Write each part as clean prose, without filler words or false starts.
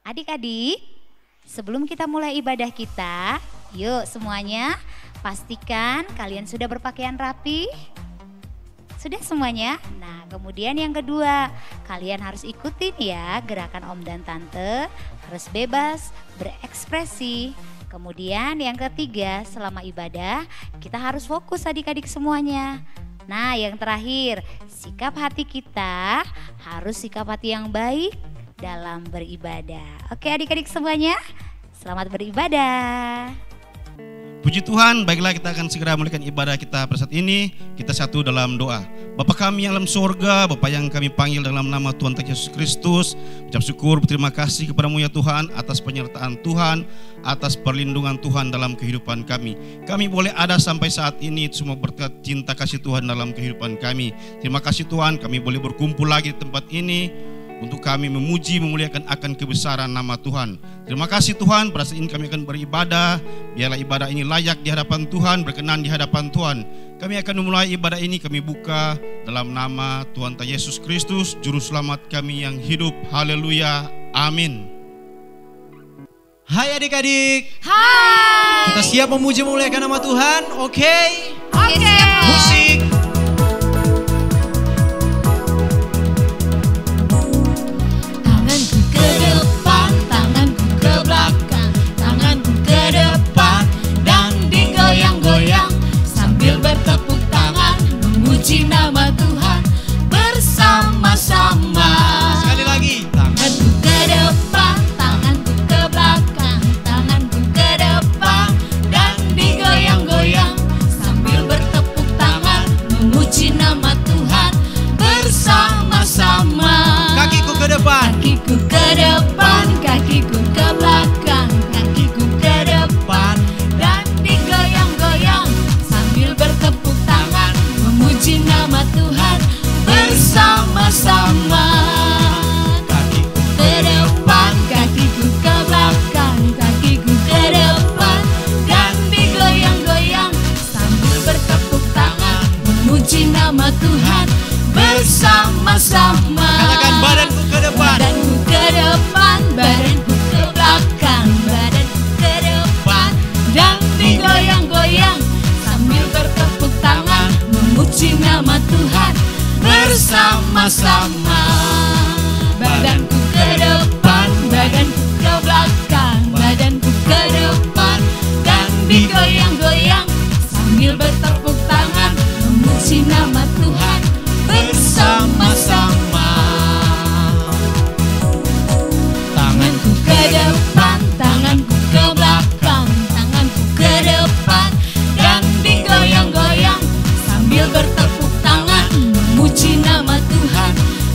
Adik-adik, sebelum kita mulai ibadah kita, yuk semuanya pastikan kalian sudah berpakaian rapi. Sudah semuanya? Nah, kemudian yang kedua, kalian harus ikutin ya gerakan Om dan Tante, harus bebas berekspresi. Kemudian yang ketiga, selama ibadah kita harus fokus adik-adik semuanya. Nah, yang terakhir, sikap hati kita harus sikap hati yang baik dalam beribadah. Oke adik-adik semuanya, selamat beribadah. Puji Tuhan, baiklah kita akan segera memulaikan ibadah kita pada saat ini. Kita satu dalam doa. Bapa kami yang dalam surga, Bapa yang kami panggil dalam nama Tuhan Yesus Kristus, ucap syukur berterima kasih kepadamu ya Tuhan atas penyertaan Tuhan, atas perlindungan Tuhan dalam kehidupan kami. Kami boleh ada sampai saat ini semua berkat cinta kasih Tuhan dalam kehidupan kami. Terima kasih Tuhan, kami boleh berkumpul lagi di tempat ini untuk kami memuji, memuliakan akan kebesaran nama Tuhan. Terima kasih Tuhan, pada saat ini kami akan beribadah. Biarlah ibadah ini layak di hadapan Tuhan, berkenan di hadapan Tuhan. Kami akan memulai ibadah ini, kami buka dalam nama Tuhan Yesus Kristus, Juru Selamat kami yang hidup. Haleluya, amin. Hai adik-adik. Hai. Kita siap memuji memuliakan nama Tuhan, oke? Oke. Musik. Tanganku ke depan, tanganku ke belakang, tanganku ke depan dan digoyang-goyang sambil bertepuk tangan memuji nama Tuhan bersama-sama. Sekali lagi. Tanganku ke depan, tanganku ke belakang, tanganku ke depan dan digoyang-goyang sambil bertepuk tangan memuji nama Tuhan bersama-sama. Kakiku ke depan. Kakiku ke depan, kakiku ke belakang, kakiku ke depan dan digoyang-goyang sambil bertepuk tangan memuji nama Tuhan bersama-sama. Kakiku ke depan, kakiku ke belakang, kakiku ke depan dan digoyang-goyang sambil bertepuk tangan memuji nama Tuhan bersama-sama. Katakan badanku ke depan. Badanku ke depan, badanku ke belakang, badanku ke depan dan digoyang-goyang sambil bertepuk tangan memuji nama Tuhan bersama-sama. Badanku ke depan, badanku ke belakang, badanku ke depan dan digoyang-goyang sambil bertepuk tangan memuji nama Tuhan bersama-sama. Tanganku ke depan, tanganku ke belakang, tanganku ke depan dan digoyang-goyang sambil bertepuk tangan memuji nama Tuhan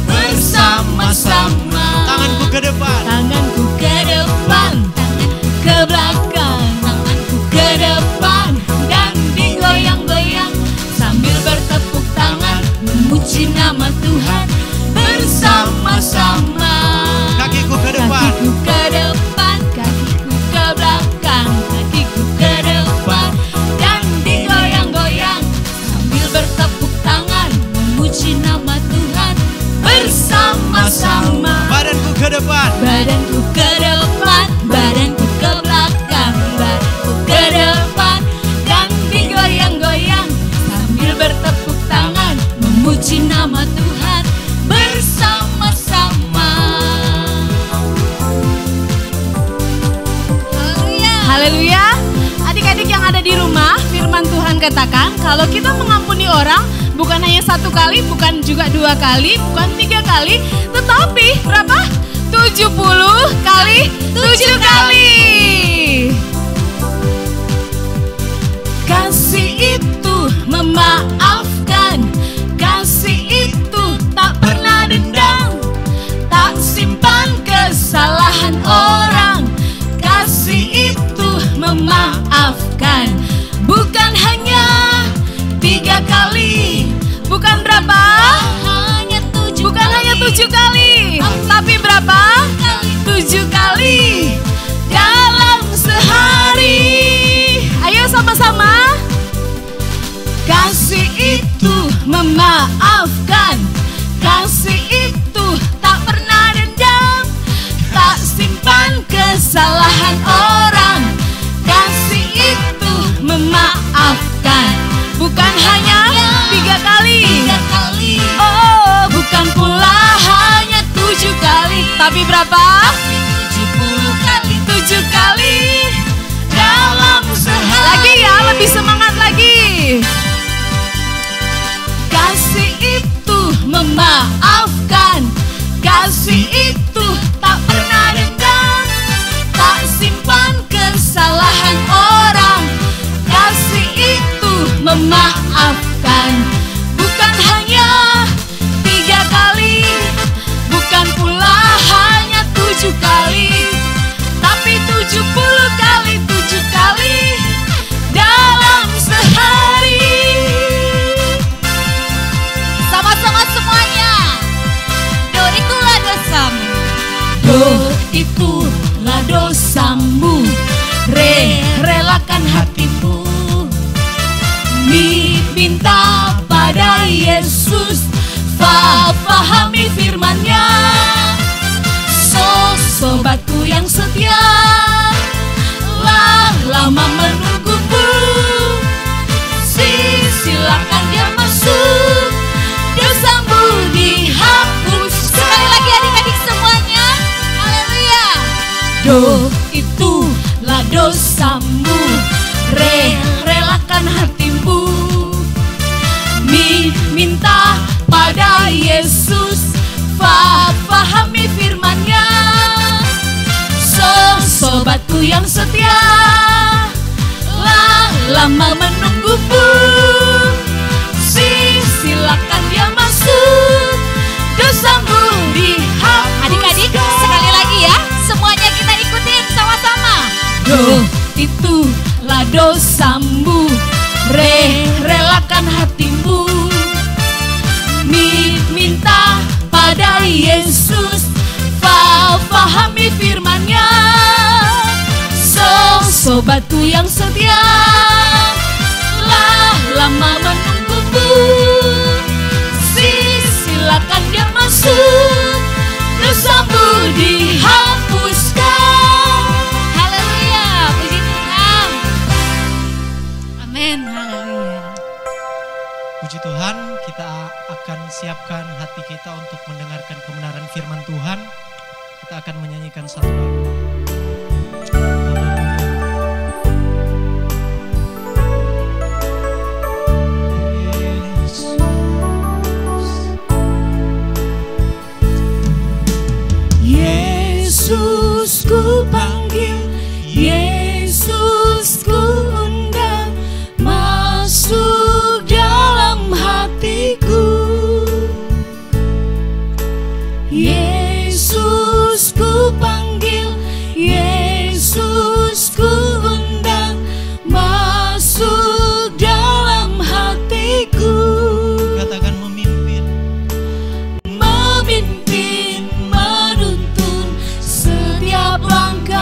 bersama-sama. Tanganku ke depan. Tanganku ke depan, tanganku ke belakang, tanganku ke depan dan digoyang-goyang sambil bertepuk tangan memuji nama Tuhan bersama-sama. Kakiku ke depan. Kakiku ke depan, kakiku ke belakang, kakiku ke depan dan digoyang-goyang sambil bertepuk tangan memuji nama Tuhan bersama-sama. Badanku ke depan. Badanku ke depan, badanku ke belakang, badanku ke depan dan digoyang-goyang sambil bertepuk tangan memuji nama Tuhan bersama-sama. Haleluya. Adik-adik yang ada di rumah, firman Tuhan katakan kalau kita mengampuni orang bukan hanya 1 kali, bukan juga 2 kali, bukan 3 kali, tetapi berapa? 70 kali 7 kali. Kasih itu memaafkan, kasih itu tak pernah dendam, tak simpan kesalahan orang. Kasih itu memaafkan, bukan hanya 3 kali, Bukan berapa? Bukan hanya 7 kali, tapi berapa? 7 kali dalam sehari. Ayo sama-sama. Kasih itu memaafkan, kasih itu tak pernah dendam, tak simpan Tapi berapa? 70 kali 7 kali dalam sehari. Lagi ya, lebih semangat lagi. Kasih itu memaafkan, kasih itu tak pernah dendam, tak simpan kesalahan orang. Kasih itu memaafkan, bukan hanya 3 kali, bukan pula hanya 7 kali, tapi 70 kali 7 kali dalam sehari. Sama-sama semuanya. Do itulah dosamu. Do itulah dosamu. Relakan hatimu. Minta pada Yesus. Fahami firman-Nya. Sobatku yang setia, lama menunggumu. Silakan dia masuk, dosamu dihapus. Sekali lagi adik-adik semuanya, haleluya. Do itulah dosamu, relakan hatimu. Minta pada Yesus, fahami firman-Nya. Sobatku yang setia, lama menunggumu. Silakan dia masuk, dosamu dihapus. Adik-adik sekali lagi ya, semuanya kita ikutin sama-sama. Do itulah dosamu, relakan hatimu. Minta pada Yesus, fahami firman-Nya. Sobatku yang setia, lama menunggumu. Silakan dia masuk, dosamu dihapuskan. Haleluya, puji Tuhan. Amin, haleluya. Puji Tuhan, kita akan siapkan hati kita untuk mendengarkan kebenaran firman Tuhan. Kita akan menyanyikan satu lagu. Yesus ku panggil, Yesus ku undang, masuk dalam hatiku. Yesus ku panggil, Yesus ku undang, masuk dalam hatiku. Katakan memimpin, Memimpin, menuntun setiap langkah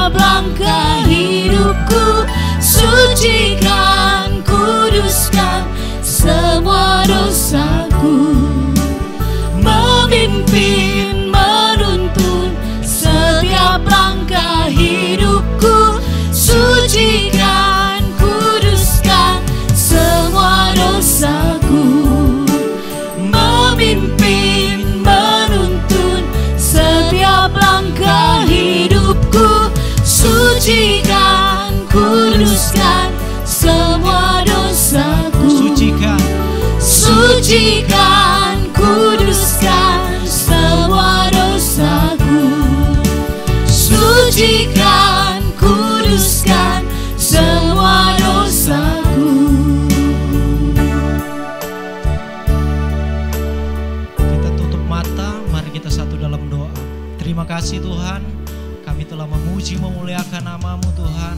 setiap langkah hidupku. Sucikan, kuduskan semua dosaku. Memimpin, menuntun setiap langkah hidupku. Sucikan, kuduskan semua dosaku. Memimpin, menuntun setiap langkah hidupku. Sucikan, kuduskan semua dosaku. Sucikan, Sucikan, kuduskan semua dosaku. Sucikan, kuduskan semua dosaku. kita tutup mata, mari kita satu dalam doa. Terima kasih Tuhan, kami telah memuji memuliakan nama-Mu Tuhan.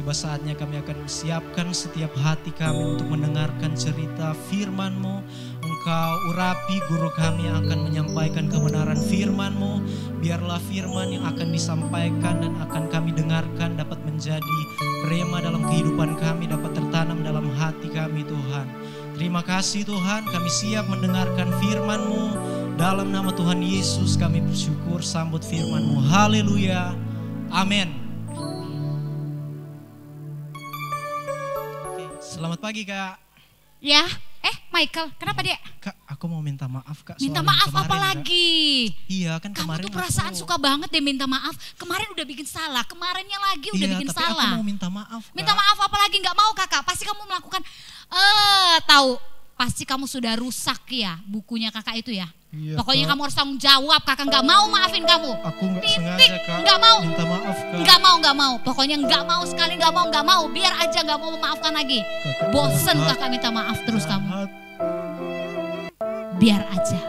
Tiba saatnya kami akan siapkan setiap hati kami untuk mendengarkan cerita firman-Mu. Engkau urapi guru kami yang akan menyampaikan kebenaran firman-Mu. Biarlah firman yang akan disampaikan dan akan kami dengarkan dapat menjadi rema dalam kehidupan kami, dapat tertanam dalam hati kami Tuhan. Terima kasih Tuhan, kami siap mendengarkan firman-Mu. Dalam nama Tuhan Yesus kami bersyukur, sambut firman-Mu. Haleluya. Amin. Selamat pagi Kak. Ya, Michael, kenapa dia? Kak, aku mau minta maaf Kak. Minta soal yang maaf kemarin, apa Kak. lagi? Iya kan Kamu kemarin tuh perasaan suka banget deh minta maaf. Kemarin udah bikin salah, kemarinnya lagi udah bikin tapi salah. aku mau minta maaf Kak. Minta maaf apa lagi? Nggak mau kakak, pasti kamu melakukan, tahu, pasti kamu sudah rusak ya bukunya kakak itu ya. Iya, Pokoknya Kak. kamu harus tanggung jawab, kakak nggak mau maafin kamu. Aku nggak Titik, sengaja Kak. nggak mau. Minta maaf Kak. Nggak mau. Pokoknya nggak mau sekali, nggak mau. Biar aja nggak mau memaafkan lagi. Kakak Bosen jahat. kakak minta maaf terus kamu. Jahat. Biar aja.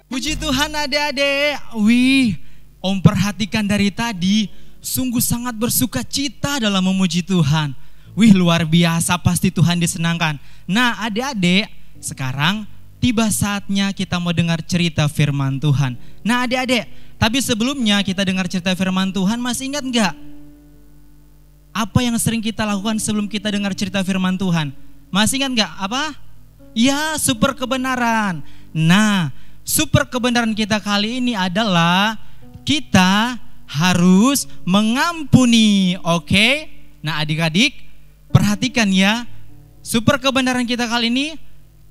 Puji Tuhan adik-adik. Wih, Om perhatikan dari tadi sungguh sangat bersuka cita dalam memuji Tuhan. Wih, luar biasa, pasti Tuhan disenangkan. Nah adik-adik, sekarang tiba saatnya kita mau dengar cerita firman Tuhan. Nah adik-adik, tapi sebelumnya kita dengar cerita firman Tuhan, masih ingat enggak? Apa yang sering kita lakukan sebelum kita dengar cerita firman Tuhan? Masih ingat enggak? Apa? Ya, super kebenaran. Nah, super kebenaran kita kali ini adalah kita harus mengampuni, oke? Nah adik-adik, perhatikan ya, super kebenaran kita kali ini,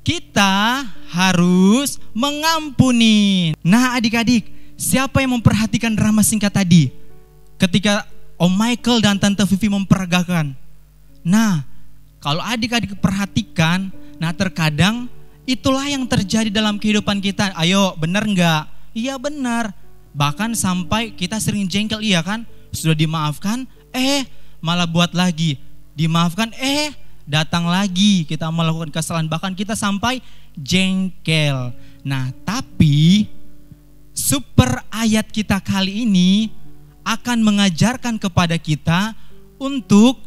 kita harus mengampuni. Nah adik-adik, siapa yang memperhatikan drama singkat tadi? Ketika Om Michael dan Tante Vivi memperagakan. Nah, kalau adik-adik perhatikan, nah terkadang itulah yang terjadi dalam kehidupan kita. Ayo, benar enggak? Iya benar. Bahkan sampai kita sering jengkel, iya kan? Sudah dimaafkan, malah buat lagi. Dimaafkan, datang lagi kita melakukan kesalahan, bahkan kita sampai jengkel. Nah tapi super ayat kita kali ini akan mengajarkan kepada kita untuk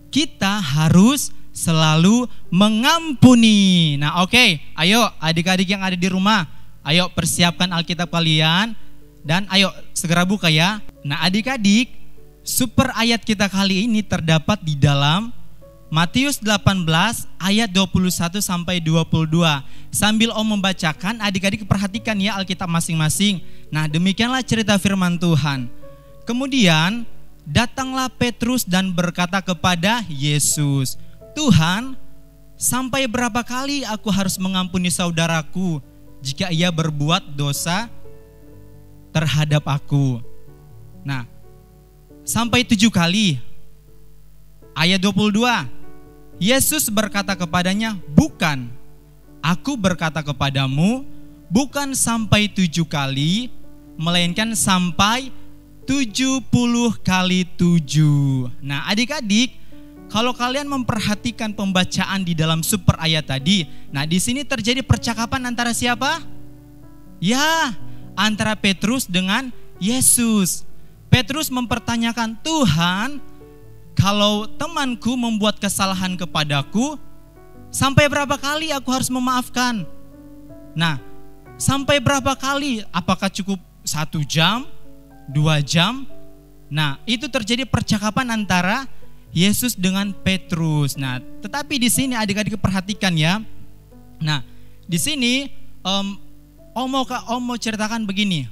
kita harus selalu mengampuni. Nah oke, ayo adik-adik yang ada di rumah, ayo persiapkan Alkitab kalian dan ayo segera buka ya. Nah adik-adik, super ayat kita kali ini terdapat di dalam Matius 18 ayat 21 sampai 22. Sambil Om membacakan, adik-adik perhatikan ya Alkitab masing-masing. Nah, demikianlah cerita firman Tuhan. Kemudian datanglah Petrus dan berkata kepada Yesus, "Tuhan, sampai berapa kali aku harus mengampuni saudaraku jika ia berbuat dosa terhadap aku?" Nah, sampai 7 kali. Ayat 22, Yesus berkata kepadanya, "Bukan, aku berkata kepadamu, bukan sampai 7 kali, melainkan sampai 70 kali 7. Nah adik-adik, kalau kalian memperhatikan pembacaan di dalam super ayat tadi, nah di sini terjadi percakapan antara siapa? Ya, antara Petrus dengan Yesus. Petrus mempertanyakan, "Tuhan, kalau temanku membuat kesalahan kepadaku, sampai berapa kali aku harus memaafkan?" Nah, sampai berapa kali? Apakah cukup 1 jam? 2 jam. Nah, itu terjadi percakapan antara Yesus dengan Petrus. Nah, tetapi di sini adik-adik perhatikan ya. Nah, di sini Om mau ceritakan begini.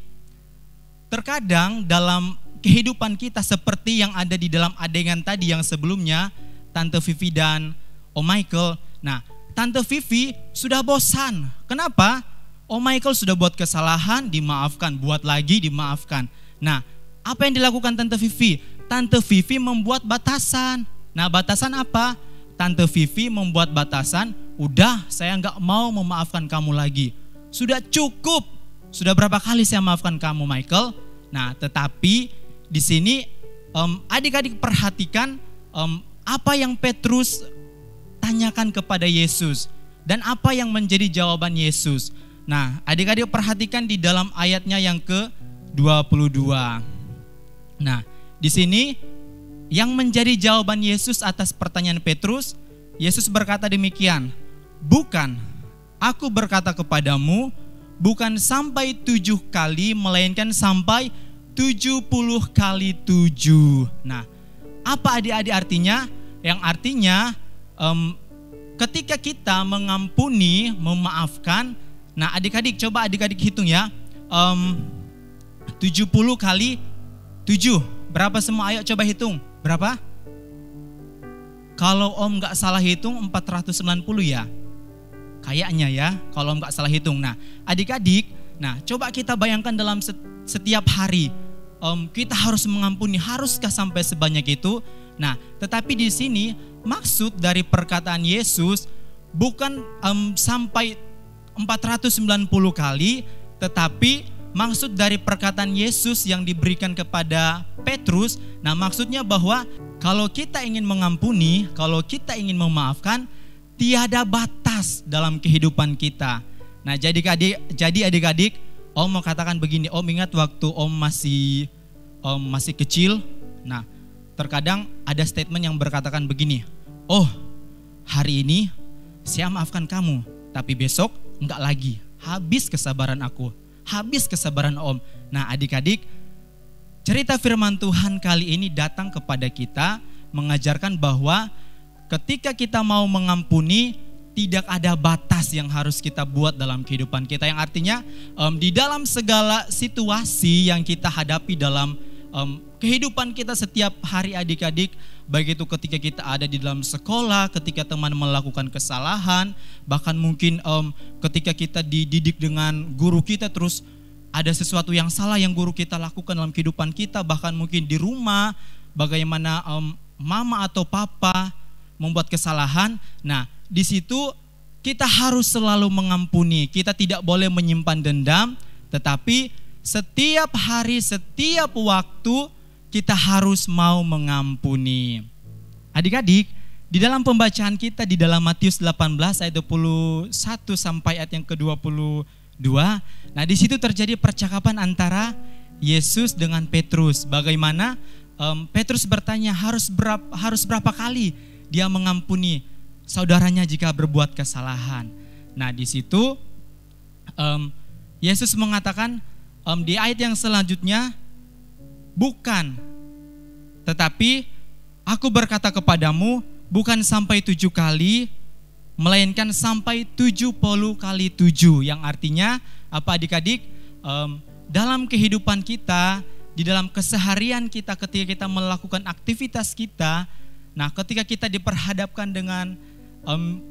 Terkadang dalam kehidupan kita seperti yang ada di dalam adegan tadi yang sebelumnya, Tante Vivi dan Om Michael. Nah, Tante Vivi sudah bosan. Kenapa? Om Michael sudah buat kesalahan, dimaafkan, buat lagi, dimaafkan. Nah, apa yang dilakukan Tante Vivi? Tante Vivi membuat batasan. Nah, batasan apa? Tante Vivi membuat batasan, udah saya nggak mau memaafkan kamu lagi. Sudah cukup. Sudah berapa kali saya maafkan kamu, Michael? Nah, tetapi di sini adik-adik perhatikan apa yang Petrus tanyakan kepada Yesus dan apa yang menjadi jawaban Yesus. Nah, adik-adik perhatikan di dalam ayatnya yang ke-22. Nah, di sini yang menjadi jawaban Yesus atas pertanyaan Petrus, Yesus berkata demikian, "Bukan, aku berkata kepadamu, bukan sampai 7 kali, melainkan sampai 70 kali 7. Nah, apa adik-adik artinya? Yang artinya ketika kita mengampuni, memaafkan. Nah, adik-adik coba adik-adik hitung ya. 70 kali 7. Berapa semua? Ayo coba hitung. Berapa? Kalau Om gak salah hitung 490 ya. Kayaknya ya, kalau Om gak salah hitung. Nah, adik-adik, nah coba kita bayangkan dalam setiap hari kita harus mengampuni. Haruskah sampai sebanyak itu? Nah, tetapi di sini maksud dari perkataan Yesus bukan sampai 490 kali, tetapi maksud dari perkataan Yesus yang diberikan kepada Petrus, nah maksudnya bahwa kalau kita ingin mengampuni, kalau kita ingin memaafkan, tiada batas dalam kehidupan kita. Nah, jadi adik-adik, Om mau katakan begini, Om ingat waktu Om masih kecil, nah terkadang ada statement yang berkatakan begini, "Oh, hari ini saya maafkan kamu, tapi besok enggak lagi, habis kesabaran aku, habis kesabaran Om." Nah, adik-adik, cerita firman Tuhan kali ini datang kepada kita mengajarkan bahwa ketika kita mau mengampuni, tidak ada batas yang harus kita buat dalam kehidupan kita. Yang artinya di dalam segala situasi yang kita hadapi dalam kehidupan kita setiap hari adik-adik, baik itu ketika kita ada di dalam sekolah, ketika teman melakukan kesalahan, bahkan mungkin ketika kita dididik dengan guru kita, terus ada sesuatu yang salah yang guru kita lakukan dalam kehidupan kita, bahkan mungkin di rumah, bagaimana mama atau papa membuat kesalahan. Nah, di situ kita harus selalu mengampuni. Kita tidak boleh menyimpan dendam, tetapi setiap hari, setiap waktu kita harus mau mengampuni. Adik-adik, di dalam pembacaan kita di dalam Matius 18 ayat 21 sampai ayat yang ke-22, nah di situ terjadi percakapan antara Yesus dengan Petrus. Bagaimana Petrus bertanya harus berapa kali dia mengampuni saudaranya jika berbuat kesalahan. Nah, di situ Yesus mengatakan di ayat yang selanjutnya, "Bukan, tetapi aku berkata kepadamu, bukan sampai 7 kali, melainkan sampai 70 kali 7. Yang artinya apa adik-adik? Dalam kehidupan kita, di dalam keseharian kita, ketika kita melakukan aktivitas kita, nah ketika kita diperhadapkan dengan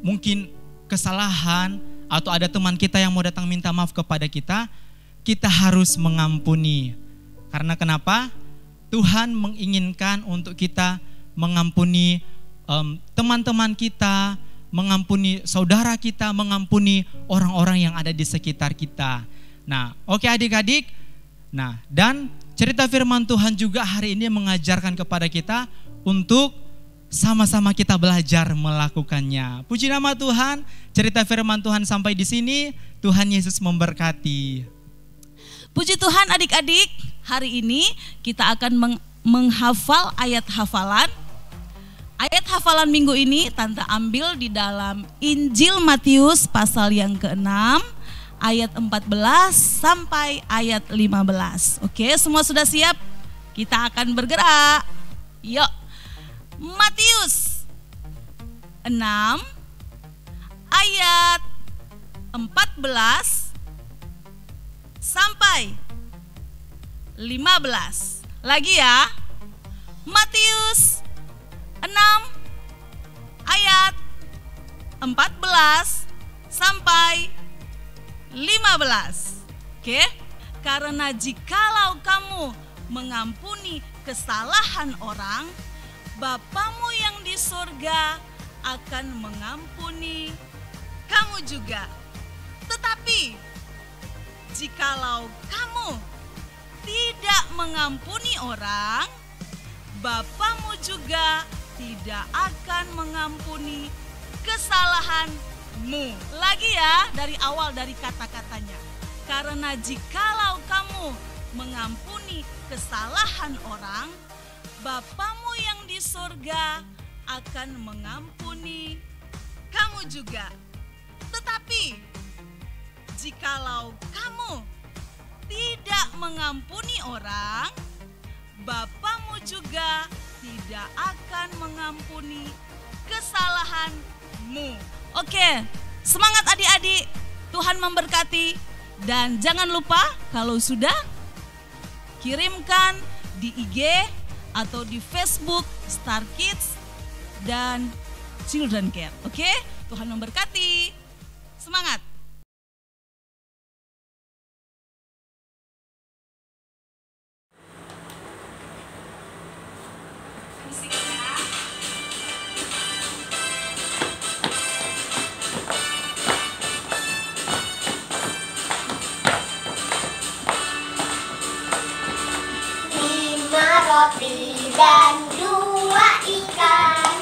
mungkin kesalahan, atau ada teman kita yang mau datang minta maaf kepada kita, kita harus mengampuni. Karena kenapa? Tuhan menginginkan untuk kita mengampuni teman-teman kita, mengampuni saudara kita, mengampuni orang-orang yang ada di sekitar kita. Nah, oke adik-adik. Nah, dan cerita firman Tuhan juga hari ini mengajarkan kepada kita untuk sama-sama kita belajar melakukannya. Puji nama Tuhan, cerita firman Tuhan sampai di sini. Tuhan Yesus memberkati. Puji Tuhan adik-adik, hari ini kita akan menghafal ayat hafalan. Ayat hafalan minggu ini Tante ambil di dalam Injil Matius pasal yang ke-6 ayat 14 sampai ayat 15. Oke, semua sudah siap? Kita akan bergerak. Yuk. Matius 6 ayat 14 sampai 15. Lagi ya. Matius 6 ayat 14 sampai 15. Oke? Karena jikalau kamu mengampuni kesalahan orang, Bapamu yang di sorga akan mengampuni kamu juga. Tetapi jikalau kamu tidak mengampuni orang, Bapamu juga tidak akan mengampuni kesalahanmu. Lagi ya, dari awal dari kata-katanya. Karena jikalau kamu mengampuni kesalahan orang, Bapamu yang di sorga akan mengampuni kamu juga. Tetapi jikalau kamu tidak mengampuni orang, Bapamu juga tidak akan mengampuni kesalahanmu. Oke, semangat adik-adik. Tuhan memberkati. Dan jangan lupa kalau sudah, kirimkan di IG atau di Facebook Star Kids dan Children Care. Oke, Tuhan memberkati. Semangat. Roti dan 2 ikan,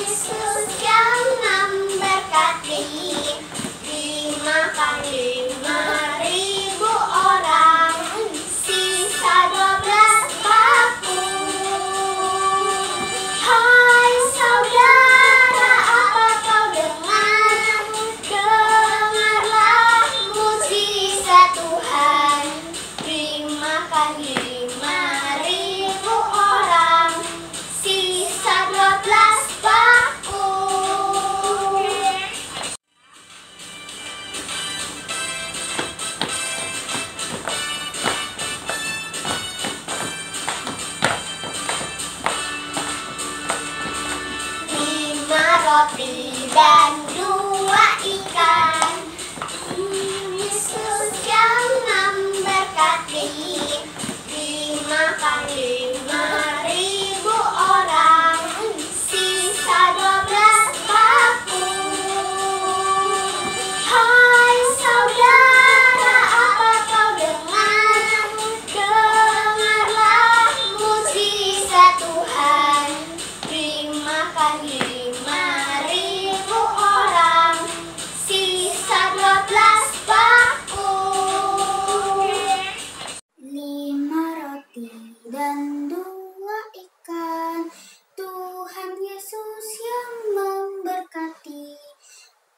Yesus yang memberkati, dimakan 5.000 orang, sisa 12 bakul. Hai saudara, apa kau dengar? Dengarlah mukjizat Tuhan, dimakan 5.000 orang, sisa 12 bakul. Lima roti dan 2 ikan, Yesus yang memberkati, dimakan 5.000 orang, sisa 12 bakul. Hai saudara, apa kau dengar? Dengarlah mukjizat Tuhan, dimakan 5.000 orang, sisa 12 bakul. 5 roti dan 2 ikan, Tuhan Yesus yang memberkati,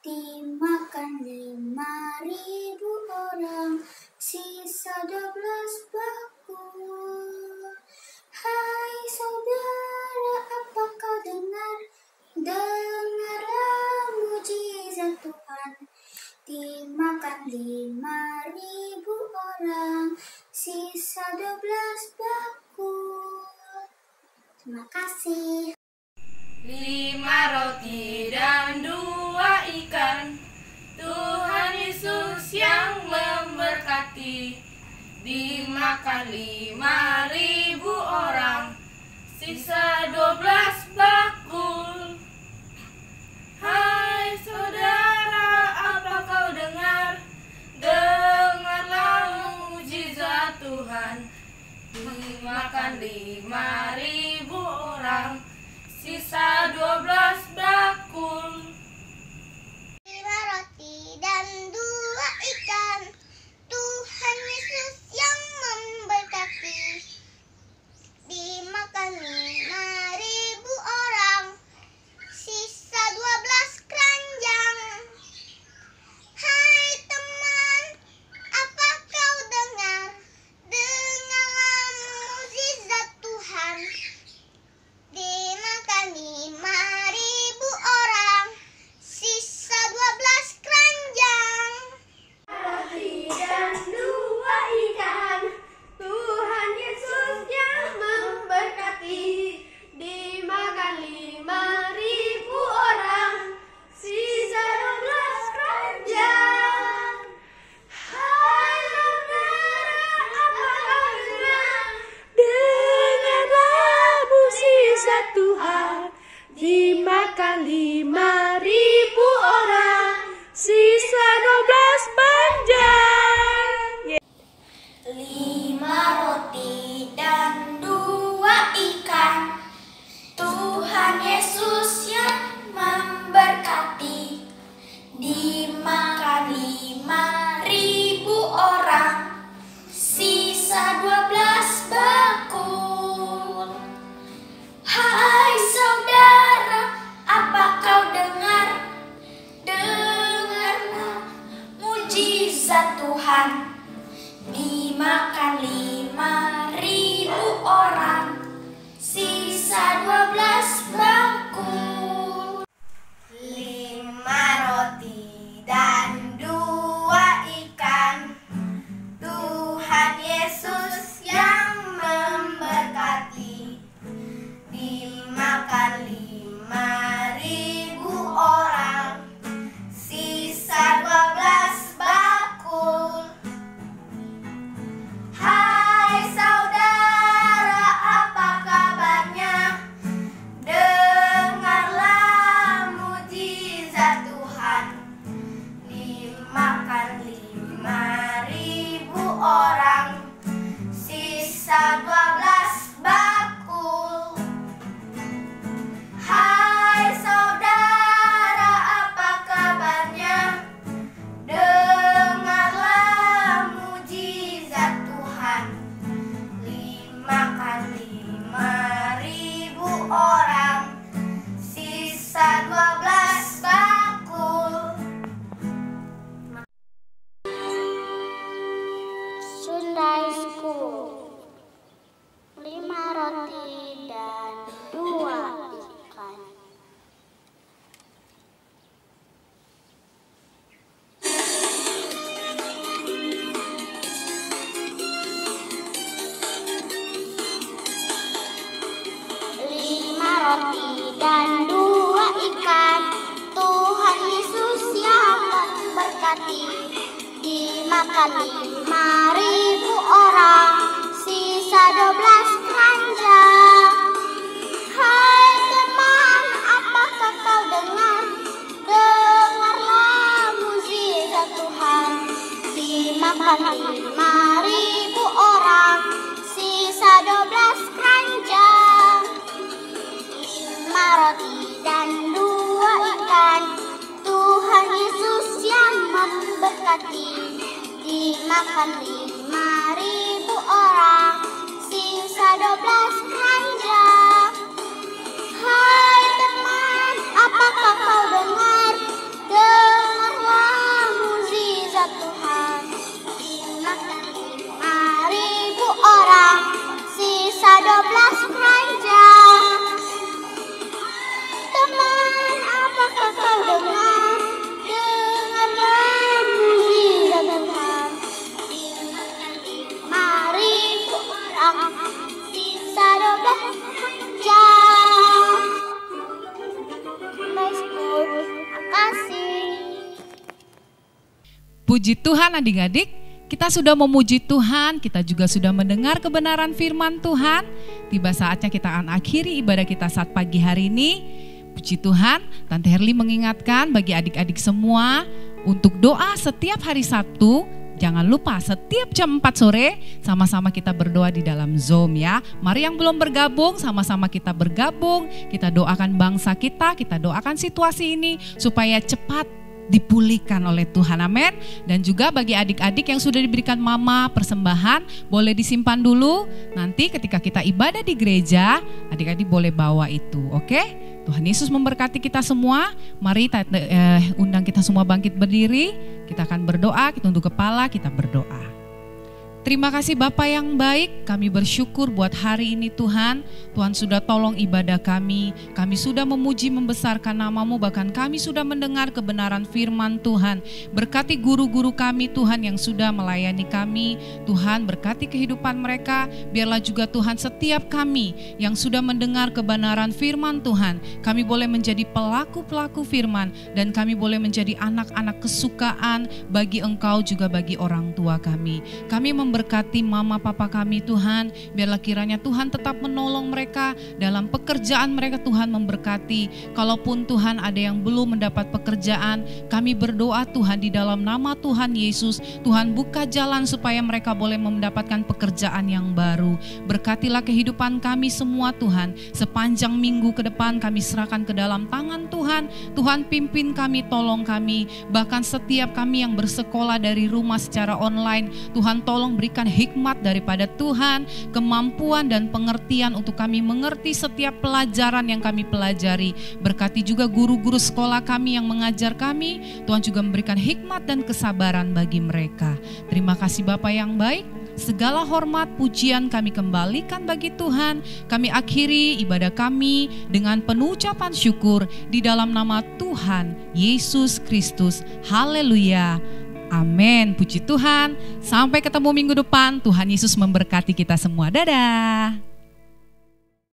dimakan 5.000 orang, sisa 12 bakul. Hai saudara, apa kau dengar? Dengarlah mukjizat Tuhan, dimakan 5.000 orang, sisa 12 bakul. Terima kasih. 5 roti dan 2 ikan, Tuhan Yesus yang memberkati, dimakan 5.000 orang, sisa 12 bakul. Hai saudara, apa kau dengar? Dengarlah mukjizat Tuhan, dimakan 5.000 orang, sisa 12 bakul. 5 roti dan 2 ikan, Tuhan Yesus yang memberkati, dimakan 5.000 orang, sisa 12 keranjang. Hai 5.000 orang, sisa 12 banjar. 5 roti dan 2 ikan, Tuhan Yesus yang memberkati. Dimakan 5.000 orang, sisa 12 bakul. Hai saudara, apa kau dengar? Dengarlah mujizat Tuhan. Dimakan 5.000 orang, sisa 12 bakul. 5 roti dan 2 ikan, Tuhan Yesus yang memberkati. Dimakan 5.000 orang, sisa 12 bakul. Hai saudara, apa kabarnya? Dengarlah mujizat Tuhan. Dimakan 5.000 orang, sisa 12 bakul. Hai saudara, apa kabarnya? Dengarlah mujizat Tuhan. Dimakan 5.000 orang, sisa 12 bakul. Sunday School. 5 roti dan 2 ikan. Roti dan 2 ikan, Tuhan Yesus yang memberkati. Dimakan 5.000 orang, sisa 12 keranjang. Hai teman, apakah kau dengar? Dengarlah mujizat Tuhan. Dimakan 5.000 orang, sisa 12 keranjang. 5 roti dan 2 ikan, Tuhan Yesus yang memberkati. Dimakan 5.000 orang, sisa 12 keranjang. Hai teman, apakah kau dengar? Dengarlah mujizat Tuhan. Dimakan 5.000 orang, sisa 12 keranjang. Teman, apakah kau dengar? Dengarlah mujizat Tuhan. Dimakan 5.000 orang, sisa 12 jam. Makasih. Puji Tuhan adik-adik, kita sudah memuji Tuhan, kita juga sudah mendengar kebenaran firman Tuhan. Tiba saatnya kita akan akhiri ibadah kita saat pagi hari ini. Puji Tuhan, Tante Herli mengingatkan bagi adik-adik semua untuk doa setiap hari Sabtu. Jangan lupa setiap jam 4 sore sama-sama kita berdoa di dalam Zoom ya. Mari yang belum bergabung, sama-sama kita bergabung. Kita doakan bangsa kita doakan situasi ini supaya cepat dipulihkan oleh Tuhan, amin. Dan juga bagi adik-adik yang sudah diberikan mama persembahan, boleh disimpan dulu. Nanti ketika kita ibadah di gereja, adik-adik boleh bawa itu, oke? Tuhan Yesus memberkati kita semua. Mari undang kita semua bangkit berdiri. Kita akan berdoa, kita tunduk kepala, kita berdoa. Terima kasih Bapa yang baik, kami bersyukur buat hari ini Tuhan. Tuhan sudah tolong ibadah kami sudah memuji membesarkan nama-Mu, bahkan kami sudah mendengar kebenaran firman Tuhan. Berkati guru-guru kami Tuhan yang sudah melayani kami, Tuhan berkati kehidupan mereka. Biarlah juga Tuhan setiap kami yang sudah mendengar kebenaran firman Tuhan, kami boleh menjadi pelaku-pelaku firman, dan kami boleh menjadi anak-anak kesukaan bagi Engkau juga bagi orang tua kami. Kami memberkati mama papa kami Tuhan. Biarlah kiranya Tuhan tetap menolong mereka dalam pekerjaan mereka, Tuhan memberkati. Kalaupun Tuhan ada yang belum mendapat pekerjaan, kami berdoa Tuhan di dalam nama Tuhan Yesus, Tuhan buka jalan supaya mereka boleh mendapatkan pekerjaan yang baru. Berkatilah kehidupan kami semua Tuhan. Sepanjang minggu ke depan kami serahkan ke dalam tangan Tuhan. Tuhan pimpin kami, tolong kami. Bahkan setiap kami yang bersekolah dari rumah secara online, Tuhan tolong berikan hikmat daripada Tuhan, kemampuan dan pengertian untuk kami mengerti setiap pelajaran yang kami pelajari. Berkati juga guru-guru sekolah kami yang mengajar kami, Tuhan juga memberikan hikmat dan kesabaran bagi mereka. Terima kasih Bapa yang baik. Segala hormat pujian kami kembalikan bagi Tuhan. Kami akhiri ibadah kami dengan penuh ucapan syukur di dalam nama Tuhan Yesus Kristus. Haleluya. Amin. Puji Tuhan. Sampai ketemu minggu depan. Tuhan Yesus memberkati kita semua. Dadah.